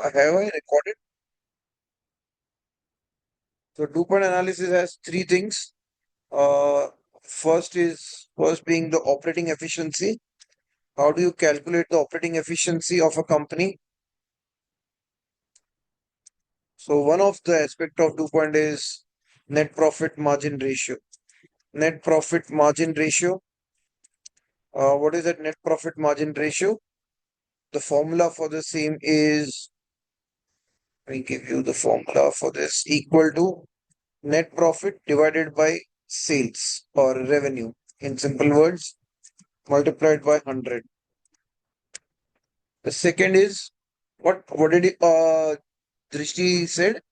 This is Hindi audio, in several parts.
Have I recorded? So 2-point analysis has three things. Uh, first being the operating efficiency. How do you calculate the operating efficiency of a company? So one of the aspect of 2-point is net profit margin ratio. Net profit margin ratio. What is that net profit margin ratio? The formula for the same is, let me give you the formula for this, equal to net profit divided by sales or revenue. In simple words, multiplied by 100. The second is, what did Drishti said?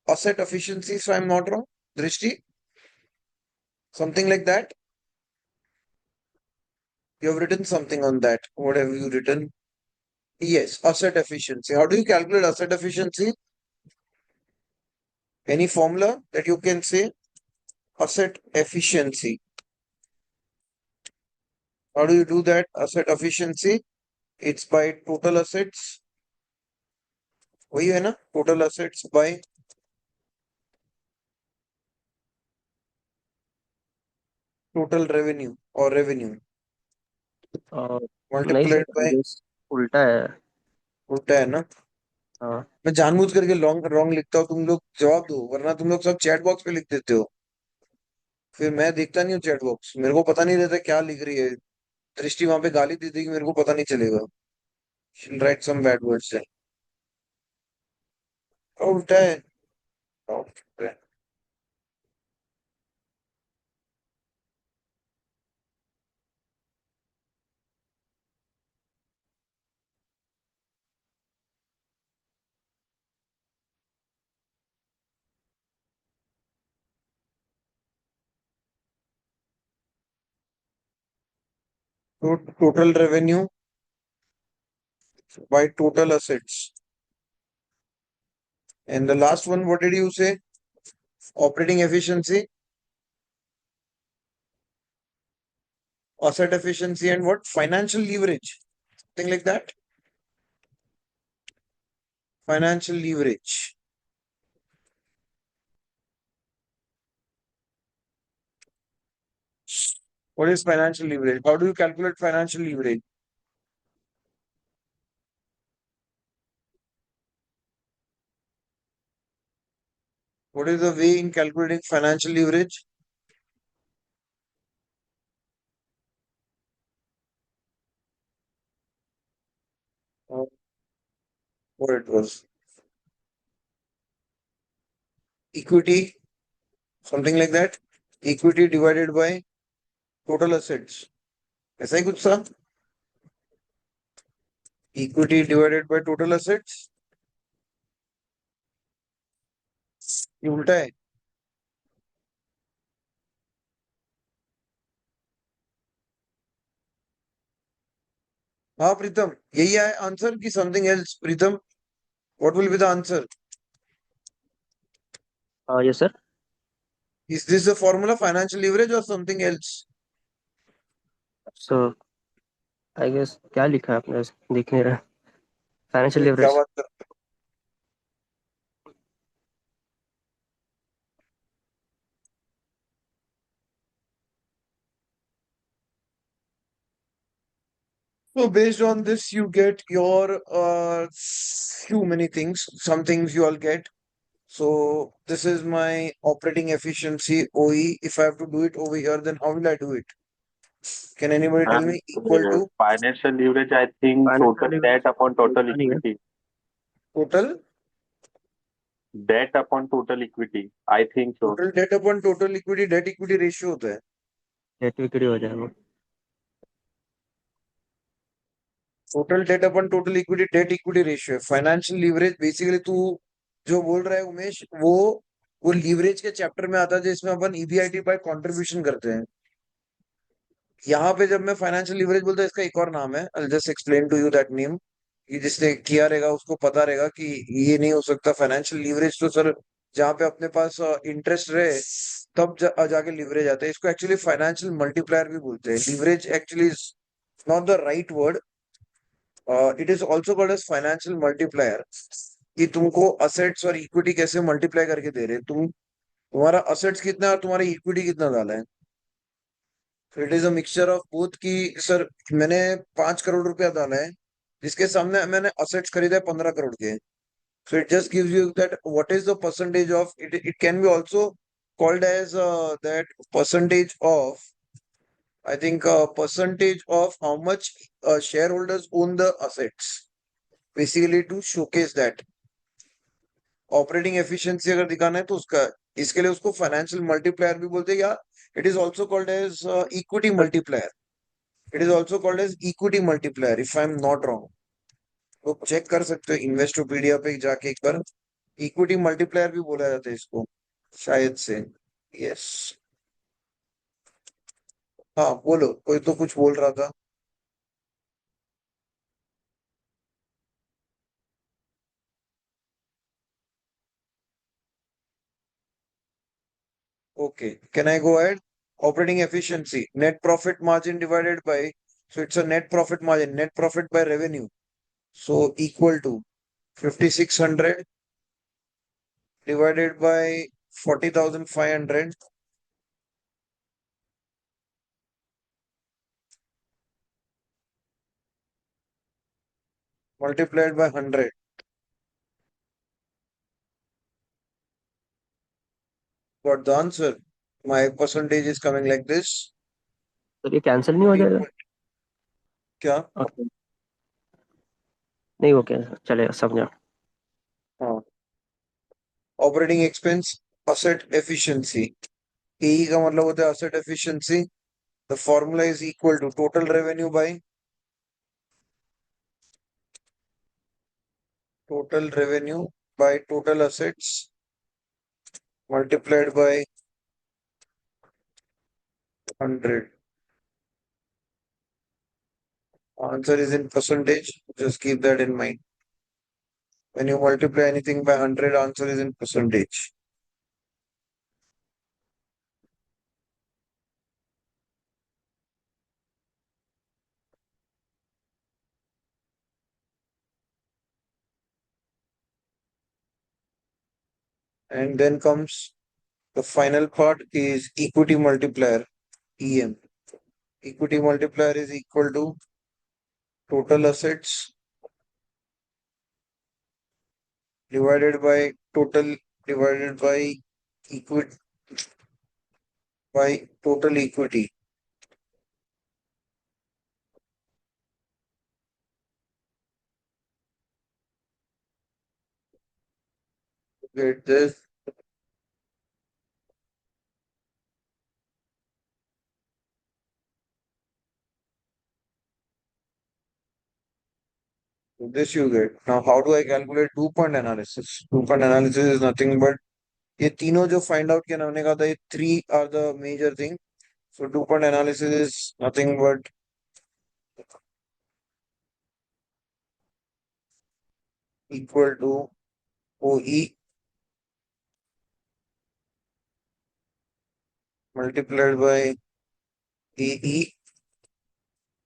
Asset efficiency, if I'm not wrong. Drishti, something like that. You have written something on that. What have you written? Yes, asset efficiency. How do you calculate asset efficiency? Any formula that you can say? Asset efficiency. How do you do that? Asset efficiency. It's by total assets. वही है ना? Total assets by total revenue or revenue नहीं multiplied सर, by, ये उल्टा है। उल्टा है ना? हाँ। मैं जानबूझ करके लॉन्ग रॉन्ग लिखता हूँ, तुम लोग जवाब दो, वरना तुम लोग सब चैट बॉक्स पे लिख देते हो। फिर मैं देखता नहीं हूँ चैट बॉक्स, मेरे को पता नहीं रहता क्या लिख रही है। दृष्टि वहां पे गाली दे देगी, मेरे को पता नहीं चलेगा। राइट सम बैड वर्ड्स है। उल्टा है। तो total revenue by total assets. And the last one, what did you say? Operating efficiency, asset efficiency, and what? Financial leverage. Something like that. Financial leverage. What is financial leverage? How do you calculate financial leverage? What is the way in calculating financial leverage? What it was? Equity, something like that. Equity divided by total assets. ऐसा ही कुछ था? Equity divided by total assets. ये उल्टा है। हाँ प्रीतम, यही है आंसर की something else? Pritam, what will be the answer? Yes sir. Is this the formula, financial leverage, or something else? So I guess क्या लिखा है आपने, दिख नहीं रहा। फाइनेंशियल अरे क्या लिवरेज। बात कर। So based on this, you get your few many things. Some things you all get. So this is my operating efficiency OE. If I have to do it over here, then how will I do it? Can anybody tell And me? Equal to financial leverage, I think financial total debt leverage upon total नहीं है। equity. total Debt upon total equity. I think so. total debt upon total equity, debt equity ratio होता है। डेट इक्विटी हो जाएगा। टोटल डेट अपन total equity debt equity ratio है। फाइनेंशियल लीवरेज बेसिकली तू जो बोल रहा है उमेश, वो लीवरेज के चैप्टर में आता है जिसमें अपन ईबीआईटी बाय कंट्रीब्यूशन करते हैं। यहाँ पे जब मैं फाइनेंशियल लीवरेज बोलता हूँ, इसका एक और नाम है, I just explain to you that name. कि जिसने किया रहेगा उसको पता रहेगा कि ये नहीं हो सकता। फाइनेंशियल लीवरेज तो सर जहाँ पे अपने पास इंटरेस्ट रहे तब जाके लीवरेज आता है। इसको एक्चुअली फाइनेंशियल मल्टीप्लायर भी बोलते हैं। Leverage actually is not the right word. It is also called as financial multiplier. कि तुमको असेट्स और इक्विटी कैसे मल्टीप्लाई करके दे रहे हैं। तुम्हारा असेट्स कितना है और तुम्हारा इक्विटी कितना डाला है। तो it is a mixture of both कि सर मैंने 5 करोड़ रुपया डाला है, जिसके सामने मैंने असेट्स खरीदा है 15 करोड़ के। So it just gives you that what is the percentage of it. It can be also called as that percentage of, I think, percentage of how much shareholders own the assets, basically to showcase that operating efficiency अगर दिखाना है तो उसका, इसके लिए उसको फाइनेंशियल मल्टीप्लायर भी बोलते हैं, या it is also called as equity multiplier. It is also called as equity multiplier if I am not wrong. तो चेक कर सकते हो इन्वेस्टोपीडिया पे जाके एक बार। इक्विटी मल्टीप्लायर भी बोला जाता है इसको शायद से। यस। हाँ बोलो, कोई तो कुछ बोल रहा था। Okay, can I go ahead? Operating efficiency, net profit margin divided by, so it's a net profit margin, net profit by revenue, so equal to 5600 divided by 40,500 multiplied by 100. Got the answer? My percentage is coming like this. Sir ये कैंसिल नहीं हो जाएगा? 14 क्या? ओके, नहीं, ओके, चलेगा, समझा। हाँ, operating expense asset efficiency, A E का मतलब होता है asset efficiency. The formula is equal to total revenue by total assets multiplied by 100. Answer is in percentage. Just keep that in mind. When you multiply anything by 100, answer is in percentage. And then comes the final part is equity multiplier, EM. Equity multiplier is equal to total assets divided by total divided by equity by total equity. Get this? This you get. Now, how do I calculate 2 point analysis? 2 point analysis is nothing but ये तीनों जो फाइंड आउट किया ना हमने कहा था, ये three are the major thing. So 2 point analysis is nothing but equal to OE multiplied by AE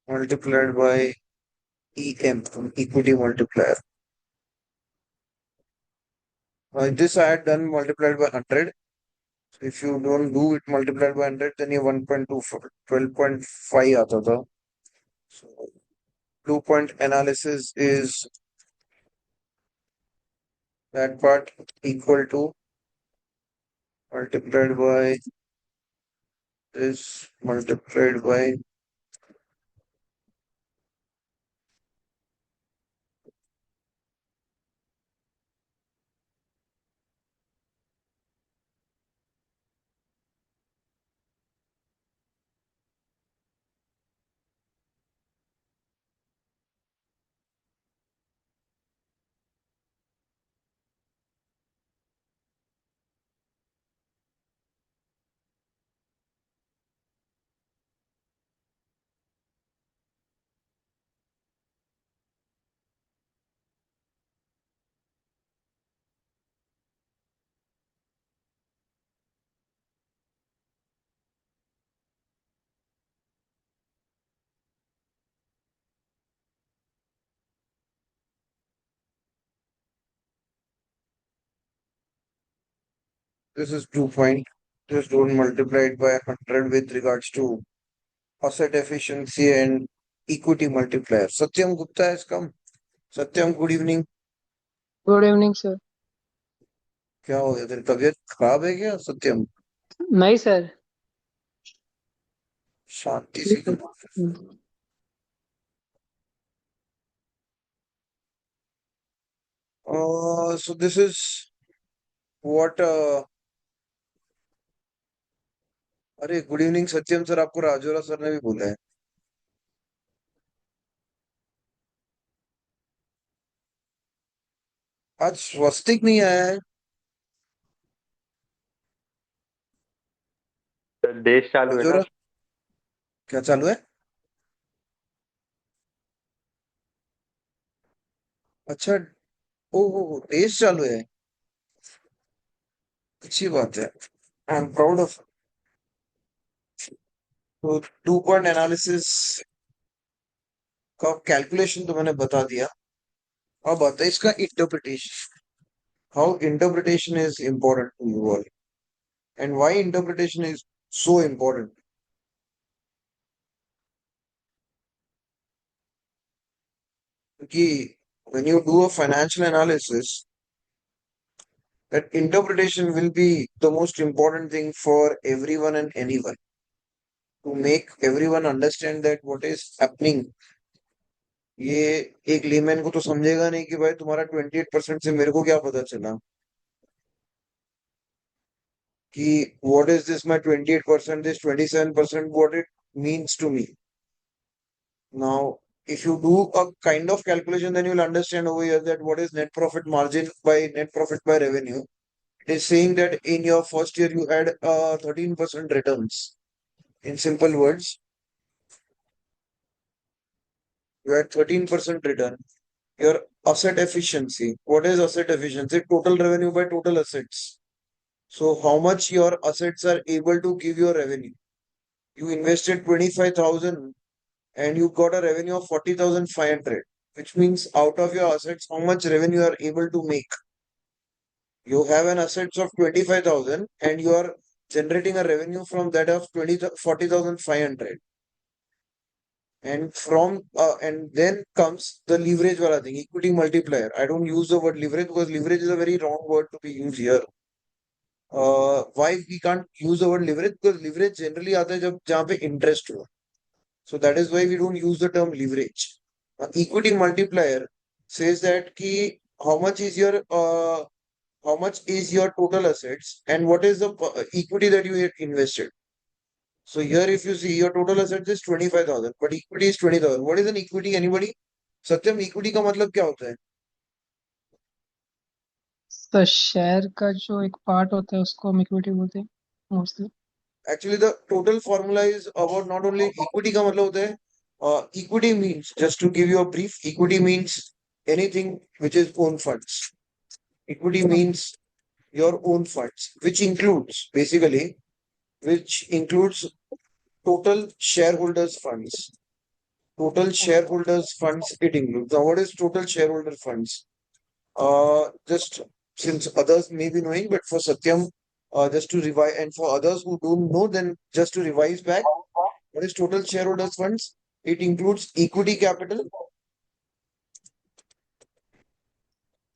multiplied by EM, equity multiplier. This I had done multiplied by 100. So if you don't do it multiplied by 100, then you 1.24, 12.5 आता था. So 2 point analysis is that part equal to multiplied by this multiplied by this is 2 point. Just don't multiply it by 100 with regards to asset efficiency and equity multiplier. Satyam Gupta has come. Satyam, good evening. Good evening sir. क्या हो गया, तेरी तबीयत खराब है क्या सत्यम? नहीं सर। शांति से क्यों बोल रहे हो? So this is what अरे गुड इवनिंग सत्यम सर, आपको राजोरा सर ने भी बोला है। आज स्वस्तिक नहीं आया है। देश चालू है ना। राजोरा क्या चालू है? अच्छा, ओ टेस्ट चालू है। अच्छी बात है, आई एम प्राउड ऑफ। तो 2 पॉइंट एनालिसिस का कैलकुलेशन तो मैंने बता दिया। अब आता है इसका interpretation. How interpretation is important to you all and why interpretation is so important. क्योंकि when you do a financial analysis, that interpretation will be the most important thing for everyone and anyone to make everyone understand that what is happening. ये एक लेमैन को तो समझेगा नहीं कि भाई तुम्हारा 28% से मेरे को क्या पता चला कि what is this my 28%, this 27%, what it means to me. Now, if you do a kind of calculation, then you'll understand over here that what is net profit margin by net profit by revenue. It is saying that in your first year you had 13% returns. In simple words, you had 13% return. Your asset efficiency. What is asset efficiency? Total revenue by total assets. So how much your assets are able to give your revenue. You invested 25,000 and you got a revenue of 40,500, which means out of your assets, how much revenue you are able to make. You have an assets of 25,000 and you are generating a revenue from that of 40,500. And and then comes the leverage wala thing, equity multiplier. I don't use the word leverage because leverage is a very wrong word to be used here. Why we can't use the word leverage? Because leverage generally आता है जब जहाँ पे interest हो. So that is why we don't use the term leverage. Equity multiplier says that ki how much is your total assets and what is the equity that you invested. So here if you see your total assets is 25,000 but equity is 20,000. What is an equity? Anybody? Satyam, equity का मतलब क्या होता है? तो शेयर का जो एक पार्ट होता है उसको हम इक्विटी बोलते हैं mostly. Actually the total formula is about not only equity का मतलब होता है equity means, just to give you a brief, equity means anything which is own funds. Equity means your own funds, which includes total shareholders funds. Total shareholders funds it includes. Now what is total shareholder funds? Just since others may be knowing, but for Satyam, just to revise, and for others who don't know, then just to revise back, what is total shareholders funds? It includes equity capital,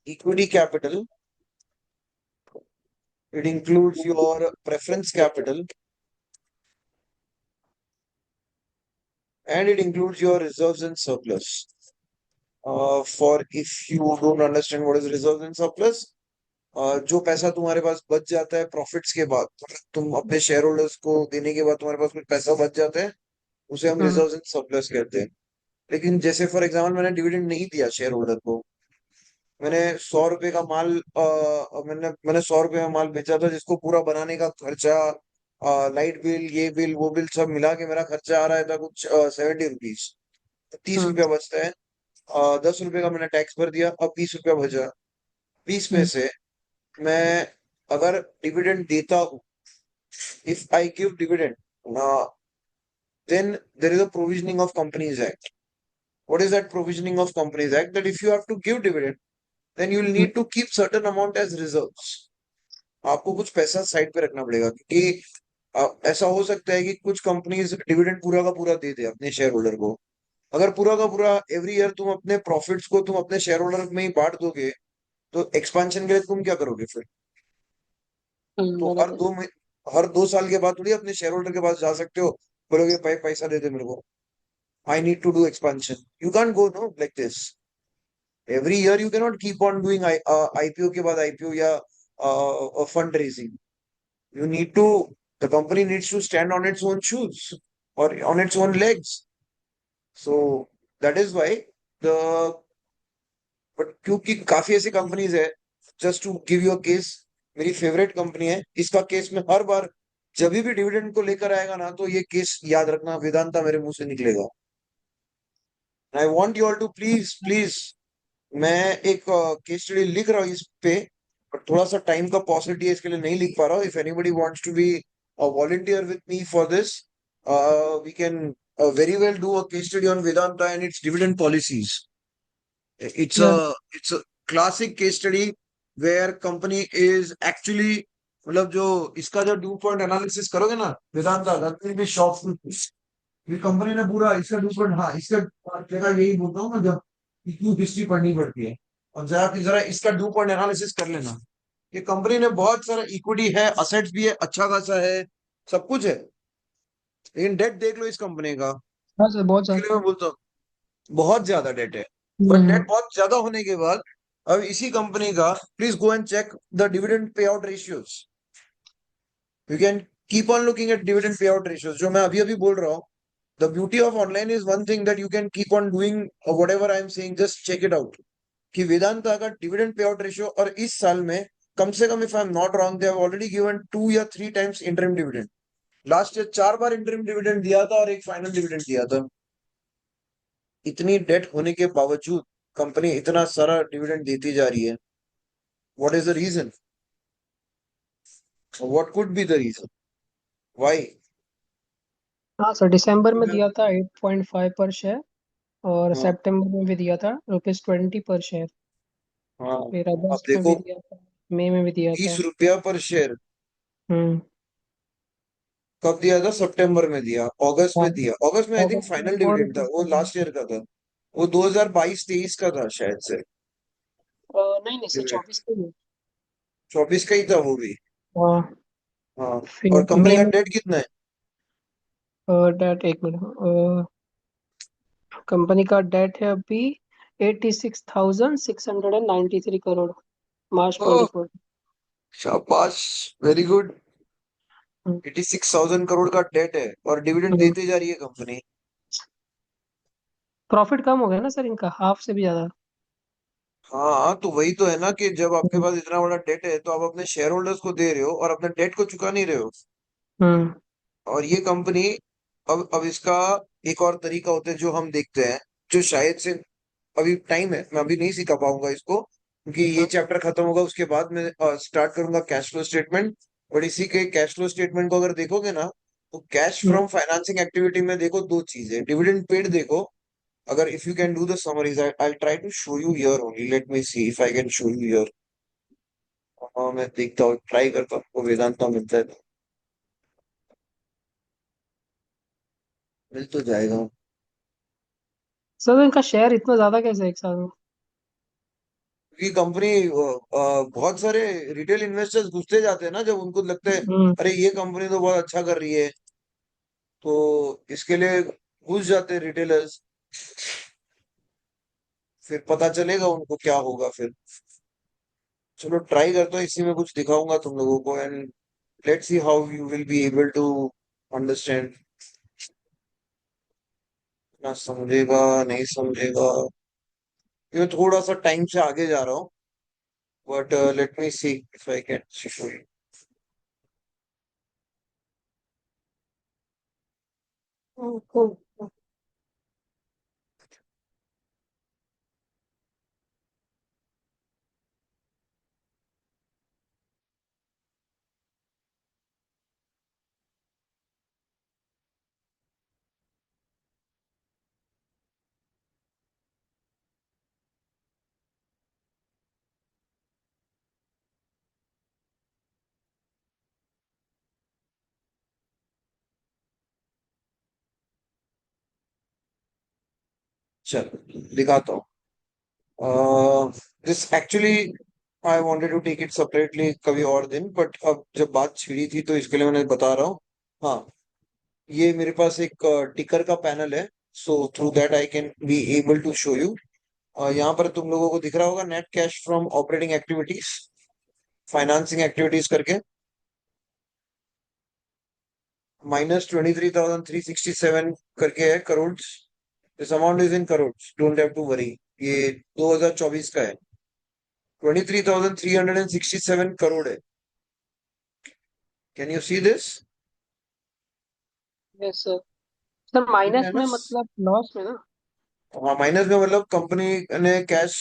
it includes your preference capital, and it includes your reserves and surplus. For if you don't understand what is reserves and surplus, जो पैसा तुम्हारे पास बच जाता है प्रॉफिट्स के बाद, मतलब तुम अपने शेयर होल्डर्स को देने के बाद तुम्हारे पास कुछ पैसा बच जाता है, उसे हम रिजर्व्स एंड सरप्लस कहते हैं। लेकिन जैसे फॉर एग्जांपल मैंने डिविडेंड नहीं दिया शेयर होल्डर को, मैंने 100 रुपए का माल मैंने 100 रुपए में माल बेचा था, जिसको पूरा बनाने का खर्चा, लाइट बिल, ये बिल वो बिल सब मिला के मेरा खर्चा आ रहा था कुछ 70 रुपीज। 30 रुपया बचता है। 10 रुपए का मैंने टैक्स भर दिया, अब 20 रुपया बचा। 20 में से मैं अगर डिविडेंड देता हूँ, if I give dividend, then there is a provisioning of Companies Act. What is that provisioning of Companies Act? That if you have to give dividend, then you will need to keep certain amount as reserves. आपको कुछ पैसा साइड पे रखना पड़ेगा, क्योंकि ऐसा हो सकता है कि कुछ कंपनीज डिविडेंड पूरा का पूरा दे दे अपने शेयर होल्डर को। अगर पूरा का पूरा एवरी ईयर तुम अपने प्रॉफिट्स को तुम अपने शेयर होल्डर में ही बांट दोगे, तो एक्सपेंशन के लिए तुम क्या करोगे फिर? तो बराबर। हर 2 साल के बाद थोड़ी अपने शेयर होल्डर के पास जा सकते हो, बोलोगे भाई पैसा दे दे मेरे को, I need to do expansion. You can go no like this every year. You can not keep on doing IPO के बाद आईपीओ या fund raising. You need to, the company needs to stand on its own shoes or on its own legs. So that is why the, but क्योंकि काफी ऐसी कंपनीज है, just to give you a case, मेरी फेवरेट कंपनी है, इसका केस में हर बार जब भी डिविडेंड को लेकर आएगा ना, तो ये केस याद रखना, वेदांता मेरे मुंह से निकलेगा। I want you all to please please, मैं एक केस स्टडी लिख रहा हूँ इस पे, पर थोड़ा सा टाइम का पॉसिबिलिटी है, इसके लिए नहीं लिख पा रहा हूँ। If anybody wants to be volunteer with me for this, we can very well do a case study on Vedanta and its dividend policies. It's Yeah. a classic case study where company is actually, मतलब जो इसका जो ड्यू पॉइंट एनालिसिस करोगे ना Vedanta, that will be shocked। ये कंपनी ने पूरा इसका ड्यू पॉइंट, हाँ इसका जगह यही बोलता हूँ मैं, जब इतनी हिस्ट्री पढ़नी पड़ती है, और जरा जरा इसका ड्यू पॉइंट एनालिसिस कर लेना। ये कंपनी ने बहुत सारा इक्विटी है, असेट्स भी है, अच्छा खासा है, सब कुछ है, लेकिन डेट देख लो इस कंपनी का। हाँ सर, बहुत इसके ज्यादा। लिए मैं बोलता हूँ बहुत ज्यादा डेट है। But hmm. डेट बहुत ज्यादा होने के बाद अब इसी कंपनी का, please go and check the dividend payout ratios. You can keep on looking at dividend payout ratios, जो मैं अभी अभी बोल रहा हूँ। The beauty of online is one thing that you can keep on doing whatever I am saying, just check it out कि वेदांता का डिविडेंड पे आउट रेशियो, और इस साल में कम से कम, if I am not wrong, they have already given 2 या 3 times interim dividend. Last year 4 बार इंटरिम डिविडेंड दिया था और एक फाइनल डिविडेंड दिया था। इतनी डेट होने के बावजूद कंपनी इतना सारा डिविडेंड देती जा रही है। What is the reason? What could be the reason? Why? हाँ सर, दिसंबर में दिया था 8.5 पर शेयर, और हाँ सितंबर में भी दिया था ₹20 पर शेयर, हाँ, फिर अब अगस्त में भी देखो, दिया था, मई में भी दिया था। 20 रुपया पर शेयर हम्म। कब दिया था? सितंबर में दिया, अगस्त हाँ, में दिया, अगस्त में आई थिंक अगस्त में फाइनल और डिविडेंड था, वो 21 लास्ट ईयर का था, वो 2022-23 का था शायद से नहीं नहीं सर, डिविडेंड। 24 को भी। 24 का ही था वो भी। हाँ, हाँ। और फिर कंपनी मई का में। डेट कितना है? डेट, एक मिनट, कंपनी का डेट है अभी 86,693 करोड़, मार्च ओह, 24। शाबाश, वेरी गुड। 86,000 करोड़ का डेट है और डिविडेंड देती जा रही है कंपनी। प्रॉफिट कम हो गया ना सर इनका, हाफ से भी ज्यादा। हाँ, तो वही तो है ना कि जब आपके पास इतना बड़ा डेट है, तो आप अपने शेयर होल्डर्स को दे रहे हो और अपने डेट को चुका नहीं रहे हो। हम्म। और ये कंपनी, अब इसका एक और तरीका होता है जो हम देखते हैं, जो शायद से, अभी टाइम है, मैं अभी नहीं सिखा पाऊंगा इसको, क्योंकि ये चैप्टर खत्म होगा उसके बाद मैं स्टार्ट करूंगा कैश फ्लो स्टेटमेंट। बट इसी के कैश फ्लो स्टेटमेंट को अगर देखोगे ना, तो कैश फ्रॉम फाइनेंसिंग एक्टिविटी में देखो दो चीजें, डिविडेंड पेड देखो। अगर if you can do the summaries, I try to show you here only, let me see if I can show you here. हाँ, मैं देखता हूँ, ट्राई करता हूँ, वो वेदांता मिलता है तो मिल तो जाएगा। सर इनका शेयर इतना ज्यादा कैसे है एक साल में? क्योंकि कंपनी, बहुत सारे रिटेल इन्वेस्टर्स घुसते जाते हैं ना, जब उनको लगता है हम्म। अरे ये कंपनी तो बहुत अच्छा कर रही है, तो इसके लिए घुस जाते हैं रिटेलर्स। फिर पता चलेगा उनको क्या होगा फिर। चलो ट्राई करता हूँ, इसी में कुछ दिखाऊंगा तुम लोगों को, and let's see how you will be able to understand. ना समझेगा, नहीं समझेगा, ये थोड़ा सा टाइम से आगे जा रहा हूँ, but let me see if I can show you. चल दिखाता हूँ। This actually I wanted to take it separately कभी और दिन, बट अब जब बात छिड़ी थी तो इसके लिए मैंने बता रहा हूँ। हाँ, ये मेरे पास एक टिकर का पैनल है, so through that I can be able to show you. यहाँ पर तुम लोगों को दिख रहा होगा net cash from operating activities, financing activities करके -23,367 करके है crore. This amount is in crore, don't have to worry. ये 2024 का है, 23,367 करोड़ है। Can you see this? Yes sir. Sir दिख रहा माइनस है ना? में मतलब लॉस में ना? हाँ, माइनस में मतलब कंपनी ने कैश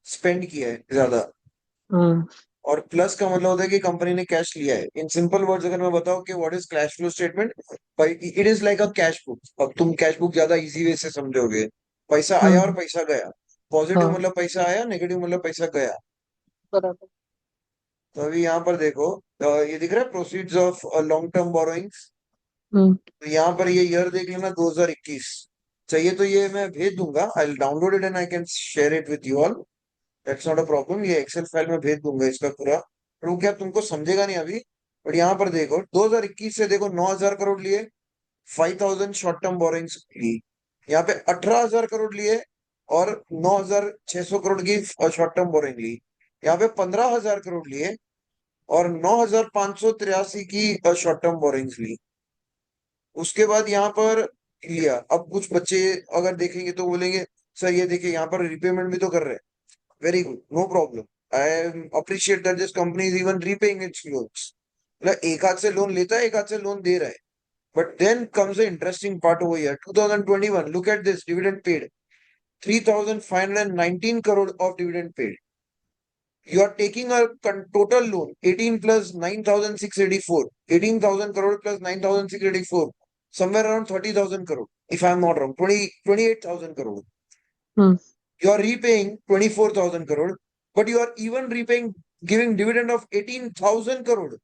स्पेंड किया है ज्यादा, हम्म। और प्लस का मतलब होता है कि कंपनी ने कैश लिया है। इन सिंपल वर्ड्स अगर मैं बताऊं कि what is cash flow statement, it is like a cash book. अब तुम कैश बुक ज्यादा इजी वे से समझोगे। पैसा आया और हम्म। पैसा गया। पॉजिटिव हाँ मतलब पैसा आया, नेगेटिव मतलब पैसा गया। बराबर। तो अभी यहाँ पर देखो, ये दिख रहा है proceeds of long term borrowings. Hmm. तो यहाँ पर ये ईयर देख लेना, 2021। चाहिए तो ये मैं भेज दूंगा, आई download it and I can share it with you all. That's not a problem. ये एक्सेल फाइल में भेज दूंगा इसका पूरा, पर वो क्या तुमको समझेगा नहीं अभी। बट यहाँ पर देखो 2021 से देखो 9,000 करोड़ लिए, 5,000 शॉर्ट टर्म बोरिंग्स ली। यहाँ पे 18,000 करोड़ लिए और 9,600 करोड़ की शॉर्ट टर्म बोरिंग ली। यहाँ पे 15,000 करोड़ लिए और 9,583 की शॉर्ट टर्म बोरिंग्स ली। उसके बाद यहाँ पर लिया। अब कुछ बच्चे अगर देखेंगे तो बोलेंगे सर ये देखिए यहाँ पर रिपेमेंट भी तो कर रहे हैं। Very good, no problem. I appreciate that this company is even repaying its loans. मतलब एक हाथ से लोन लेता है, एक हाथ से लोन दे रहा है। But then comes the interesting part over here. 2021, look at this dividend paid, 3,519 crore of dividend paid. You are taking a total loan 18 plus 9,684, 18,000 crore plus 9,684, somewhere around 30,000 crore, if I am not wrong, 28,000 crore. Hmm. You are repaying 24,000 crore, but you are even repaying, giving dividend of 18,000 crore.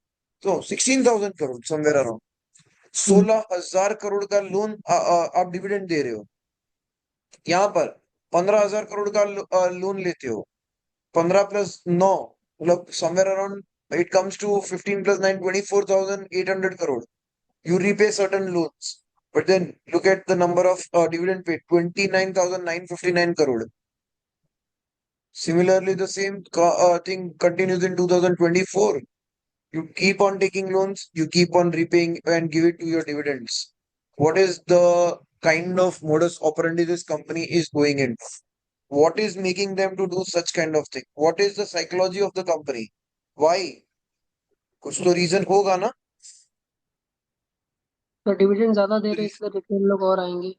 So 16,000 crore, somewhere around. हम्म। 16,000 करोड़ का लोन आप डिविडेंड दे रहे हो। यहाँ पर 15,000 करोड़ का लोन लेते हो। 15 प्लस 9 मतलब somewhere around it comes to 15 plus 9, 24,800 crore. You repay certain loans, but then look at the number of dividend paid, 29,959 crore. Similarly, the same thing continues in 2024. You keep on taking loans, you keep on repaying and give it to your dividends. What is the kind of modus operandi this company is going in? What is making them to do such kind of thing? What is the psychology of the company? Why? कुछ तो रीजन होगा ना। तो डिविडेंड ज्यादा दे रहे इसलिए रिटेल लोग और आएंगे।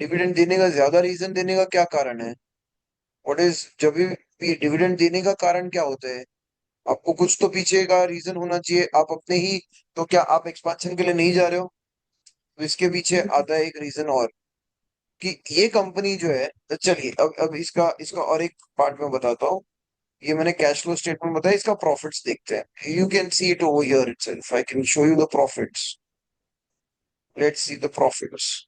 डिविडेंड देने का ज्यादा रीजन देने का क्या कारण है? व्हाट इज, जब भी डिविडेंड देने का कारण क्या होता है? आपको कुछ तो पीछे का रीजन होना चाहिए। आप अपने ही, तो क्या आप एक्सपांशन के लिए नहीं जा रहे हो? तो इसके पीछे आता है एक रीजन और, कि ये कंपनी जो है, तो चलिए अब इसका इसका और एक पार्ट में बताता हूँ। ये मैंने कैश फ्लो स्टेटमेंट बताया, इसका प्रॉफिट्स देखते हैं। You can see it over here itself, I can show you the profits. Let's see the profits.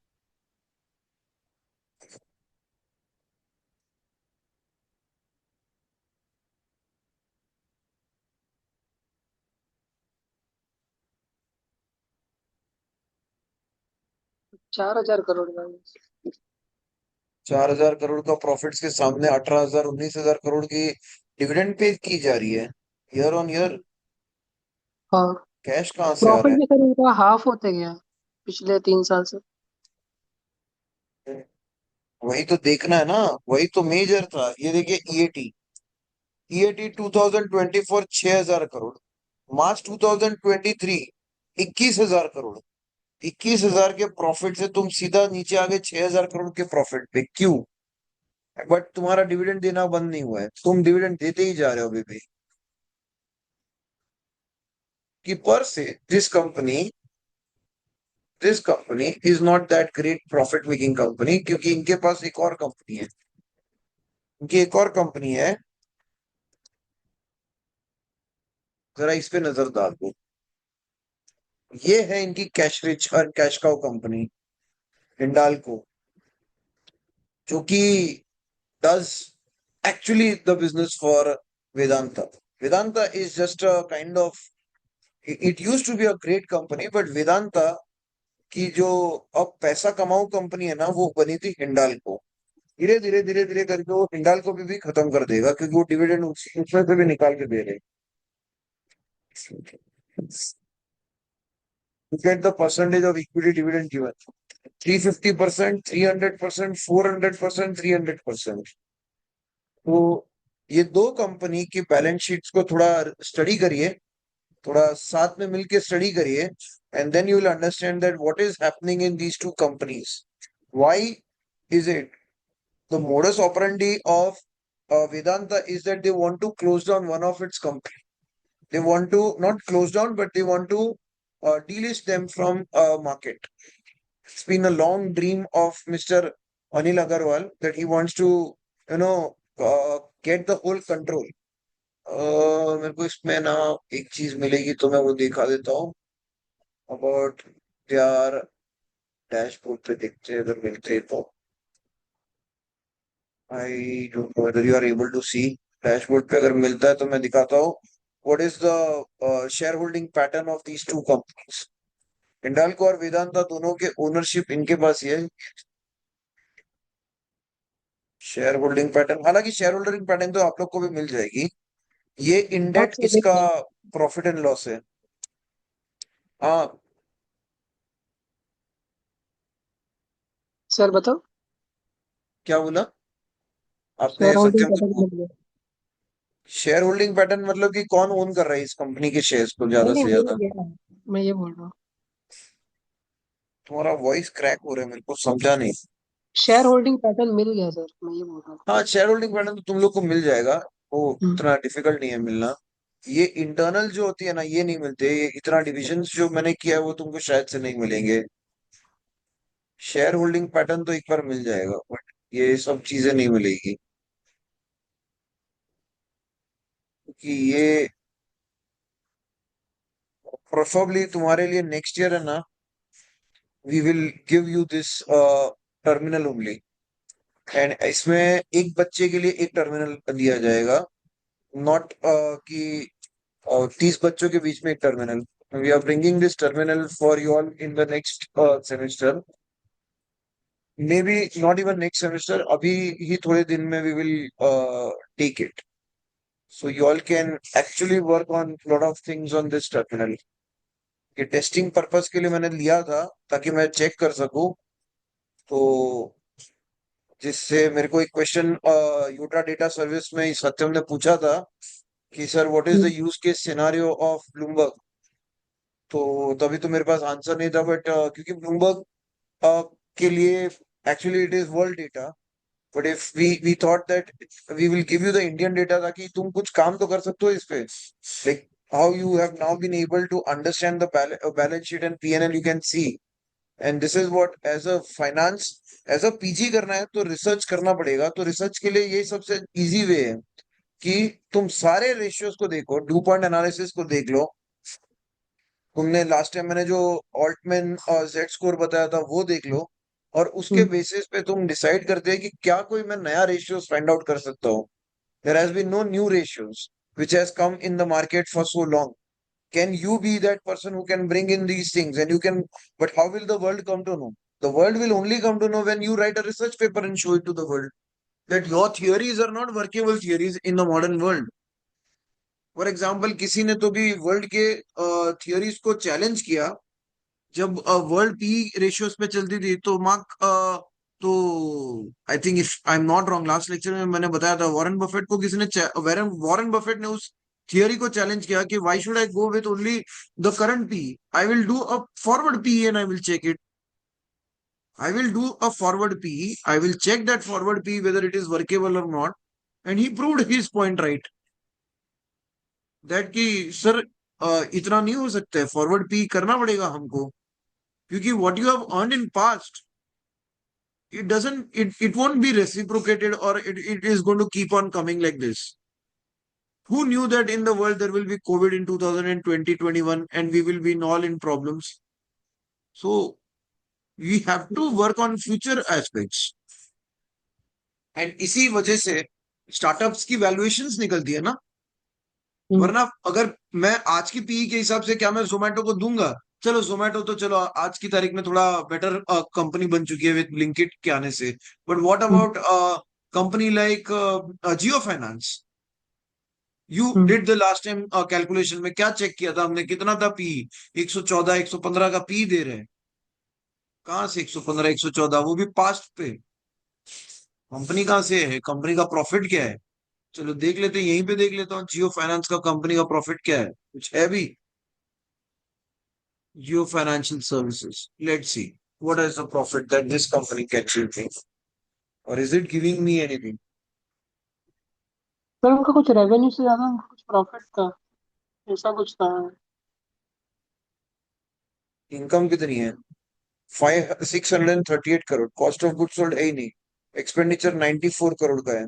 4,000 crore का। 4,000 करोड़ का प्रॉफिट्स के सामने 18,000 19,000 करोड़ की डिविडेंड पे की जा रही है। ईयर ऑन ईयर हाँ। कैश कहाँ से आ प्रॉफिट रहा भी सर इनका हाफ होते गया पिछले 3 साल से। है? वही तो देखना है ना, वही तो मेजर था। ये देखिए ईएटी, ईएटी 2024 6,000 करोड़, मार्च 2023 21,000 करोड़। 21,000 के प्रॉफिट से तुम सीधा नीचे आ गए 6,000 करोड़ के प्रॉफिट पे। क्यों? बट तुम्हारा डिविडेंड देना बंद नहीं हुआ है, तुम डिविडेंड देते ही जा रहे हो अभी भी। कि पर से this company is not that great profit making company, क्योंकि इनके पास एक और कंपनी है। इनकी एक और कंपनी है, जरा इस पे नजर डाल दो। ये है इनकी कैश रिच और कैश काउ कंपनी, हिंडाल्को। जो कि does actually the business for Vedanta. Vedanta is just a kind of, it used to be a great company, but Vedanta की जो अब पैसा कमाऊ कंपनी है ना, वो बनी थी हिंडाल्को। धीरे धीरे करके वो हिंडाल्को भी खत्म कर देगा, क्योंकि वो डिविडेंड उसमें से भी निकाल के दे रहे। Look at the percentage of equity dividend given. 350%, 300%, 400%, 300%। तो ये दो कंपनी की बैलेंस शीट्स को थोड़ा स्टडी करिए, थोड़ा साथ में मिलके स्टडी करिए, and then you will understand that what is happening in these two companies. Why is it the modus operandi of Vedanta is that they want to close down one of its company. They want to not close down, but they want to delist them from market. It's been a long dream of Mr. Anil Agarwal that he wants to, get the whole control. मेरे को इसमें ना एक चीज मिलेगी तो मैं वो दिखा देता हूँ। अबाउट यार डैशबोर्ड पे देखते हैं, अगर मिलते हैं तो। I don't know whether you are able to see. Dashboard पे अगर मिलता है तो मैं दिखाता हूँ। What is the shareholding pattern of these two companies. Hindalco और वेदांता दोनों के ओनरशिप इनके पास ही है। शेयर होल्डिंग पैटर्न, हालांकि शेयर होल्डिंग पैटर्न तो आप लोग को भी मिल जाएगी। ये हाँ इंडेट सर इसका देखिए। प्रॉफिट एंड लॉस है। हाँ, सर बताओ। क्या बोला आपने शेयर होल्डिंग सत्यम पैटर्न को? मिल गया। शेयर होल्डिंग पैटर्न मतलब कि कौन ओन कर रहा है इस कंपनी के शेयर्स को नहीं ज्यादा नहीं से मिल ज्यादा। गया, मैं ये बोल रहा हूँ। तुम्हारा वॉइस क्रैक हो रहा है, मेरे को समझा नहीं। शेयर होल्डिंग पैटर्न मिल गया सर, मैं ये बोल रहा हूँ। हाँ, शेयर होल्डिंग पैटर्न तो तुम लोग को मिल जाएगा, वो हम्म। इतना डिफिकल्ट नहीं है मिलना। ये इंटरनल जो होती है ना, ये नहीं मिलते। ये इतना डिविजन जो मैंने किया है वो तुमको शायद से नहीं मिलेंगे। शेयर होल्डिंग पैटर्न तो एक बार मिल जाएगा, बट ये सब चीजें नहीं मिलेगी, क्योंकि ये प्रोफेबली तुम्हारे लिए नेक्स्ट ईयर है ना, we will give you this terminal only. And इसमें एक बच्चे के लिए एक टर्मिनल दिया जाएगा, नॉट कि 30 बच्चों के बीच में एक terminal. We are bringing this terminal for you all in the next semester, maybe not even next semester, अभी ही थोड़े दिन में we will take it. So you all can actually work on lot of things on this terminal. ये टेस्टिंग पर्पस के लिए मैंने लिया था, ताकि मैं चेक कर सकूं। तो जिससे मेरे को एक क्वेश्चन यूटा डेटा सर्विस में सत्यम ने पूछा था कि sir what is the use case scenario of Bloomberg. तो तभी तो मेरे पास आंसर नहीं था, बट क्योंकि ब्लूमबर्ग के लिए actually it is world data, but if we thought that we will give you the Indian data, ताकि तुम कुछ काम तो कर सकते हो इस पे। Like how you have now been able to understand the balance sheet and PNL, you can see. And this is what as a finance, as a PG करना है तो रिसर्च करना पड़ेगा। तो रिसर्च के लिए ये सबसे इजी वे है कि तुम सारे रेशियोज को देखो, ड्यू पॉइंट एनालिसिस को देख लो। तुमने लास्ट टाइम मैंने जो ऑल्टमैन और जेड स्कोर बताया था वो देख लो, और उसके हम्म। बेसिस पे तुम डिसाइड करते हैं कि क्या कोई मैं नया रेशियोज फाइंड आउट कर सकता हूँ। There has been no new ratios which has come in the market for so long. Can you be that person who can bring in these things? And you can, but how will the world come to know? The world will only come to know when you write a research paper and show it to the world that your theories are not workable theories in the modern world. For example, किसी ने तो भी वर्ल्ड के थियोरीज को चैलेंज किया जब वर्ल्ड पी रेशियोज पे चलती थी। तो मार्क तो I think if I am not wrong, last lecture में मैंने बताया था, वॉरेन बफेट को किसी ने वॉरेन बफेट ने उस थियोरी को चैलेंज किया कि why should I go with only the current P, I will do a forward P and I will check it. I will do a forward PE. I will check that forward PE whether it is workable or not. And he proved his point right. That कि सर इतना नहीं हो सकता है, फॉरवर्ड पी करना पड़ेगा हमको, क्योंकि what you have earned in past, it won't be reciprocated, or it is going to keep on coming like this. Who knew that in the world there will be COVID in 2020, 21, and we will be all in problems? So we have to work on future aspects. And इसी वजह से स्टार्टअप्स की वैल्यूएशंस निकलती है ना। वरना अगर मैं आज की पीई के हिसाब से क्या मैं जोमेटो को दूंगा? चलो जोमेटो तो चलो आज की तारीख में थोड़ा बेटर कंपनी बन चुकी है विद ब्लिंकिट के आने से, but what about company like Jio finance? You did the last time calculation में क्या चेक किया था हमने, कितना था पी? 114 115 का पी दे रहे हैं। कहाँ से 115 114, वो भी पास्ट पे? कंपनी कहाँ से है? कंपनी का प्रॉफिट क्या है? चलो देख लेते हैं, यहीं पे देख लेता हूँ जियो फाइनेंस का कंपनी का प्रॉफिट क्या है, कुछ है भी? Jio financial services, let's see what is the profit that this company can give me, or is it giving me anything? पर उनका कुछ रेवेन्यू से ज्यादा उनका कुछ प्रॉफिट था, ऐसा कुछ था। इनकम कितनी है? 638 crore, cost of good sold है ही नहीं, एक्सपेंडिचर 94 करोड़ का है,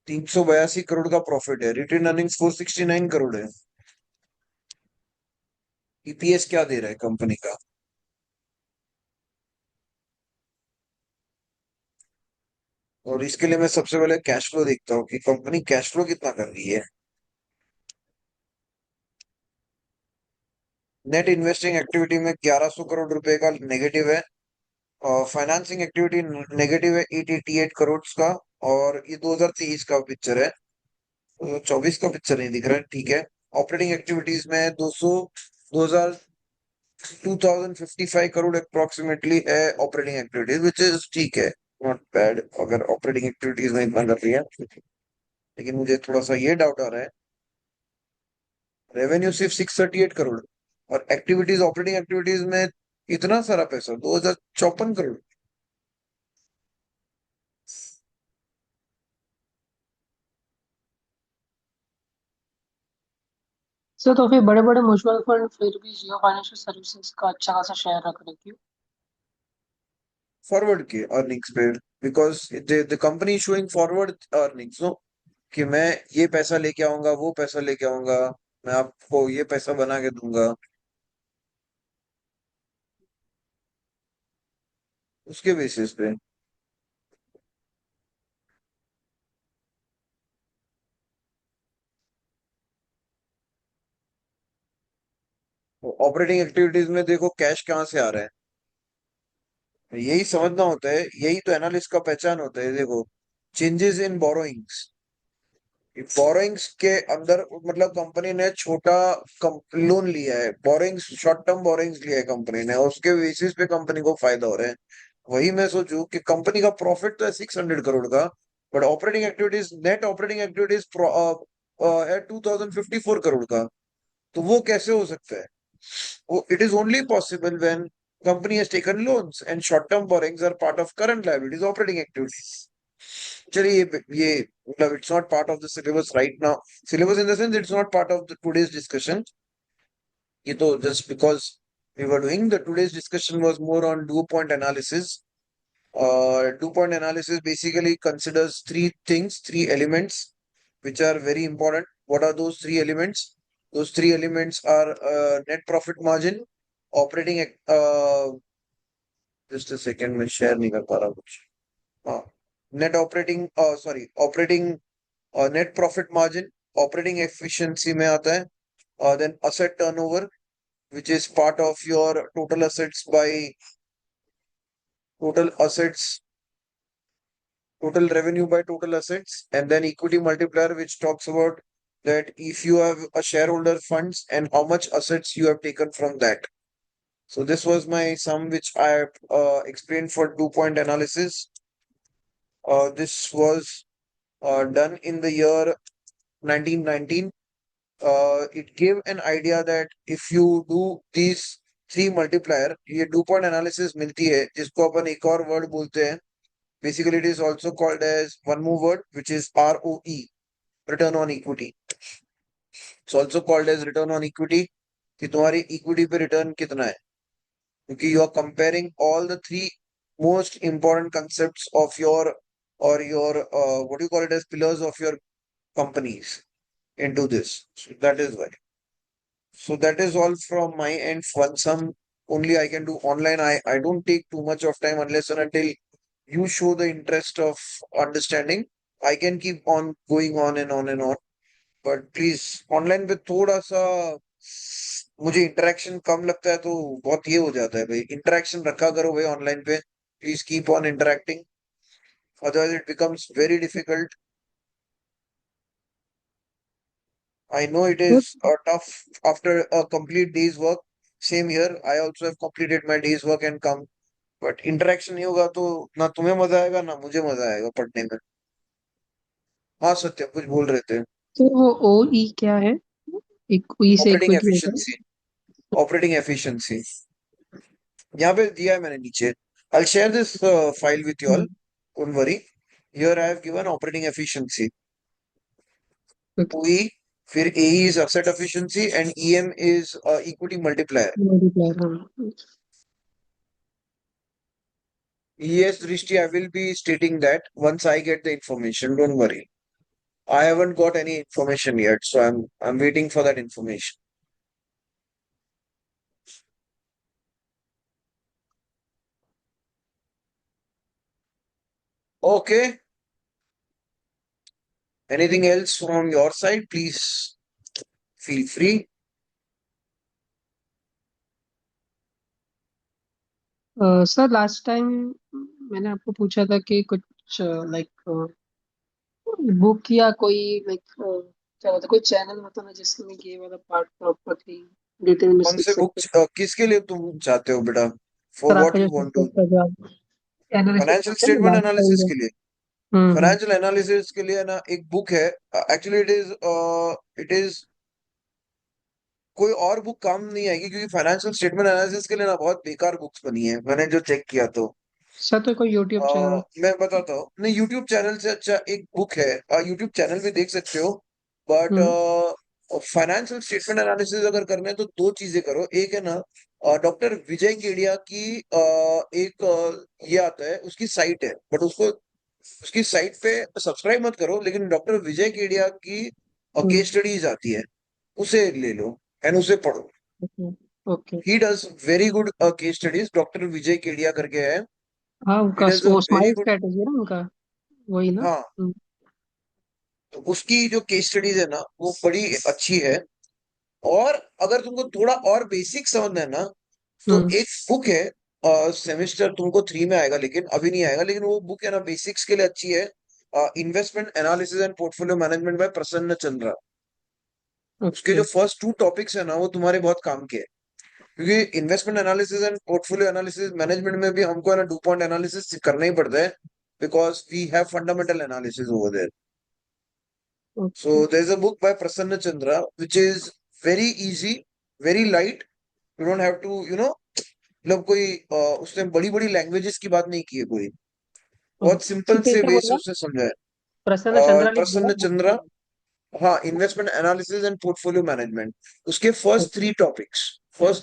382 करोड़ का प्रॉफिट है, रिटेन अर्निंग्स 469 करोड़ है। ईपीएस क्या दे रहा है कंपनी का? और इसके लिए मैं सबसे पहले कैश फ्लो देखता हूँ कि कंपनी कैश फ्लो कितना कर रही है। नेट इन्वेस्टिंग एक्टिविटी में 1100 करोड़ रुपए का नेगेटिव है, और फाइनेंसिंग एक्टिविटी नेगेटिव है 888 करोड़ का, और ये 2023 का पिक्चर है, 24 का पिक्चर नहीं दिख रहा है, ठीक है। ऑपरेटिंग एक्टिविटीज में 2000 2055 करोड़ अप्रोक्सीमेटली है ऑपरेटिंग एक्टिविटीज, विच इज ठीक है, नॉट बैड अगर ऑपरेटिंग एक्टिविटीज में इतना कर रही है। लेकिन मुझे थोड़ा सा ये डाउट आ रहा है, रेवेन्यू सिर्फ 638 करोड़, और एक्टिविटीज ऑपरेटिंग एक्टिविटीज में इतना सारा पैसा 2054 करोड़। सर तो फिर बड़े बड़े म्यूचुअल फंड फिर भी जियो फाइनेंशियल सर्विसेज का अच्छा खासा शेयर रख रहे, क्यों? फॉरवर्ड के अर्निंग्स पे, because the company showing forward earnings, no, कि मैं ये पैसा लेके आऊंगा, वो पैसा लेके आऊंगा, मैं आपको ये पैसा बना के दूंगा, उसके बेसिस पे। ऑपरेटिंग एक्टिविटीज में देखो कैश कहाँ से आ रहा है, यही समझना होता है, यही तो एनालिस्ट का पहचान होता है। देखो, चेंजेस इन बोरोइंग्स, बोरोइंग्स के अंदर मतलब कंपनी ने छोटा लोन लिया है, बोरोइंग्स शॉर्ट टर्म बोरोइंग्स लिया है कंपनी ने, और उसके बेसिस पे कंपनी को फायदा हो रहा है। वही मैं सोचूं कि कंपनी का प्रॉफिट तो है 600 करोड़ का, but operating activities, net operating activities है 2054 करोड़ का, तो वो कैसे हो सकता है? वो it is only possible when company has taken loans and short term borrowings are part of current liabilities operating activities. चलिए ये मतलब it's not part of the syllabus right now, syllabus in the sense it's not part of the today's discussion. ये तो just because we were doing the today's discussion was more on DuPont analysis. Two point analysis basically considers three things, three elements, which are very important. What are those three elements? Those three elements are net profit margin, operating, just a second, मैं share नहीं कर पा रहा कुछ। हाँ, net operating, sorry, operating net profit margin, operating efficiency में आता है, then asset turnover, which is part of your total assets by total assets, total revenue by total assets, and then equity multiplier, which talks about that if you have a shareholder funds and how much assets you have taken from that. So this was my sum, which I explained for 2 point analysis. This was done in the year 1919. It gave an idea that if you do these three multiplier, ये 2 point एनालिसिस मिलती है, जिसको अपन एक और वर्ड बोलते हैं, basically it is also called as one more word which is ROE, return on equity. It's also called as return on equity, कि तुम्हारी इक्विटी पे रिटर्न कितना है, क्योंकि you are comparing all the three most important concept of your or your what you call it as pillars of your companies into this. So that is why. So that is all from my end. Fun sum only I can do online. I don't take too much of time unless and until you show the interest of understanding. I can keep on going on and on and on, but please online पे थोड़ा सा मुझे इंटरेक्शन कम लगता है, तो बहुत ये हो जाता है भाई। इंटरेक्शन रखा करो भाई ऑनलाइन पे, please keep on interacting, otherwise it becomes very difficult. I know it Good. is tough after a complete day's work. Same here. I also have completed my day's work and come. But interaction नहीं होगा तो ना तुम्हें मजा आएगा ना मुझे मजा आएगा पढ़ने में। हाँ सत्य, कुछ बोल रहे थे। तो वो ओ ई क्या है? ई से ऑपरेटिंग इक्विटी होता है। एफिशिएंसी, ऑपरेटिंग एफिशिएंसी यहाँ पे दिया है मैंने नीचे। I'll share this file with you all. Hmm, Don't worry. Here I have given operating efficiency. okay. OE, फिर AE is asset efficiency and EM is equity multiplier. Multiplier, हाँ। Yes, Drishti, I will be stating that once I get the information. Don't worry. I haven't got any information yet, so I'm waiting for that information. Okay. Anything else from your side? Please feel free. Sir last time मैंने आपको पूछा था कि कुछ लाइक बुक या कोई लाइक क्या बोलते कोई चैनल बताना जिसमें ये वाला पार्ट प्रॉपरली डिटेल में कौन सीख से सकते बुक हैं। किसके लिए तुम चाहते हो बेटा? For सर आपका what जो you want to? सब्जेक्ट का जो आप एनालिसिस फाइनेंशियल करते हैं ना स्टेटमेंट लास्ट टाइम एनालिसिस जो। के लिए? हम्म। फाइनेंशियल एनालिसिस के लिए ना एक बुक है। एक्चुअली इट इज कोई और बुक काम नहीं आएगी, क्योंकि फाइनेंशियल स्टेटमेंट एनालिसिस के लिए ना बहुत बेकार बुक्स बनी है, मैंने जो चेक किया तो। सर तो कोई यूट्यूब चैनल। मैं बताता हूँ, नहीं यूट्यूब चैनल से अच्छा एक बुक है, यूट्यूब चैनल भी देख सकते हो। But hmm. Financial statement analysis अगर करना है तो दो चीजें करो। एक है ना, डॉक्टर विजय केडिया की एक ये आता है, उसकी साइट है, बट उसको उसकी साइट पे सब्सक्राइब मत करो, लेकिन डॉक्टर विजय केडिया की हम्म। केस स्टडीज आती है, उसे ले लो एंड उसे पढ़ो। Okay. Okay. He does very good case studies, doctor Vijay Kedia करके है। हाँ ही उनका डज अ वो वेरी स्माइल गुड। स्ट्रेटेजी है ना उनका, वही ना। हाँ, हम्म। तो उसकी जो केस स्टडीज है ना वो बड़ी अच्छी है। और अगर तुमको थोड़ा और बेसिक समझना है ना, तो हम्म। एक बुक है, सेमेस्टर तुमको 3 में आएगा, लेकिन अभी नहीं आएगा, लेकिन वो बुक है ना बेसिक्स के लिए अच्छी है। Investment analysis and portfolio management by प्रसन्न चंद्रा। उसके जो ओके। फर्स्ट 2 टॉपिक्स है ना वो तुम्हारे बहुत काम के हैं, क्योंकि investment analysis and portfolio analysis management में भी हमको है ना 2 पॉइंट एनालिसिस करना ही पड़ता है, because we have fundamental analysis over there. Okay. So there's a book by Prasanna Chandra which is very easy, very light. You don't have to, मतलब कोई उसने बड़ी बड़ी लैंग्वेजेस की बात नहीं की है कोई, बहुत सिंपल किसके से ऊपर वे बोल से रहा है? उसने समझा है। प्रसन्न चंद्रा लिख प्रसन्न दिया चंद्रा, बुक। हाँ, investment analysis and portfolio management, उसके फर्स्ट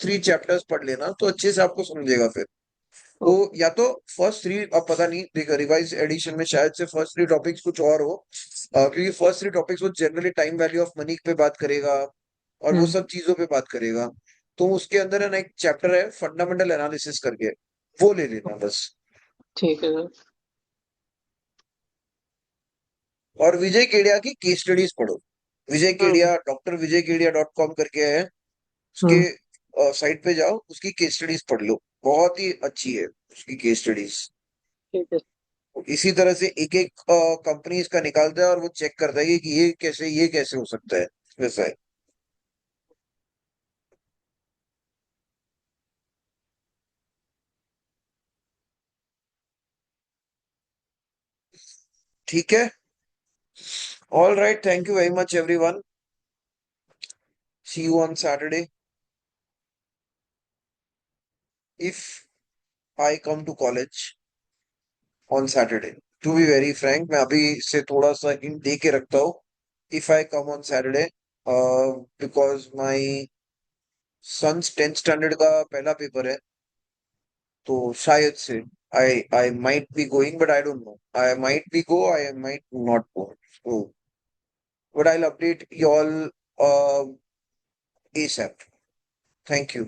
3 चैप्टर्स पढ़ लेना तो अच्छे से आपको समझेगा फिर। वो या तो फर्स्ट 3, अब पता नहीं देखा रिवाइज एडिशन में शायद से फर्स्ट 3 टॉपिक्स कुछ और हो, क्योंकि फर्स्ट 3 टॉपिक्स वो generally time value of money पे बात करेगा और वो हम्म। सब चीजों पे बात करेगा। तो उसके अंदर है ना एक चैप्टर है फंडामेंटल एनालिसिस करके, वो ले लेना बस। ठीक है सर। और विजय केडिया की केस स्टडीज पढ़ो। विजय हम्म। केडिया, डॉक्टर विजय केडिया .com करके है, उसके हम्म। साइट पे जाओ, उसकी केस स्टडीज पढ़ लो, बहुत ही अच्छी है उसकी केस स्टडीज। ठीक है। इसी तरह से एक एक कंपनी इसका निकालता है और वो चेक करता है कि ये कैसे हो सकता है, वैसा है। ठीक है, all right, thank you very much everyone, see you on Saturday if I come to college on Saturday. To be very frank, मैं अभी से थोड़ा सा हिंट दे के रखता हूँ, if I come on Saturday, because my son's 10th standard का पहला पेपर है, तो शायद से I might be going, but I don't know, I might be go, I might not go, so but I'll update you all ASAP. Thank you.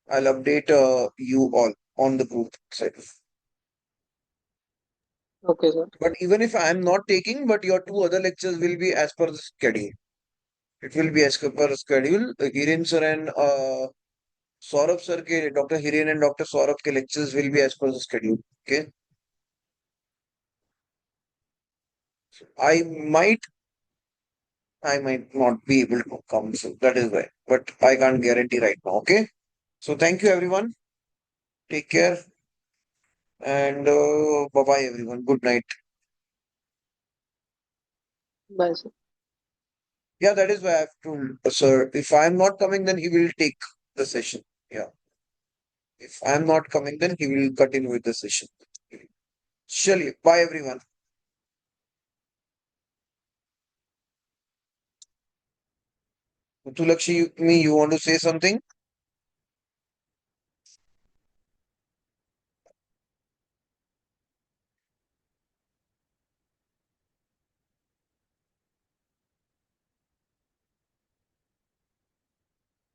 I'll update you all on the group itself. Okay, sir. But even if I am not taking, but your two other lectures will be as per the schedule. It will be as per schedule. Hiren sir and Saurabh sir के Dr. Hiren and Dr. Saurabh के lectures will be as per the schedule. Okay. I might not be able to come, so that is why. But I can't guarantee right now. Okay. So thank you everyone. Take care and bye bye everyone. Good night. Bye, sir. Yeah, that is why I have told sir. If I am not coming, then he will take the session. Yeah. If I am not coming, then he will continue with the session. Surely. Bye everyone. Tulakshi, you want to say something?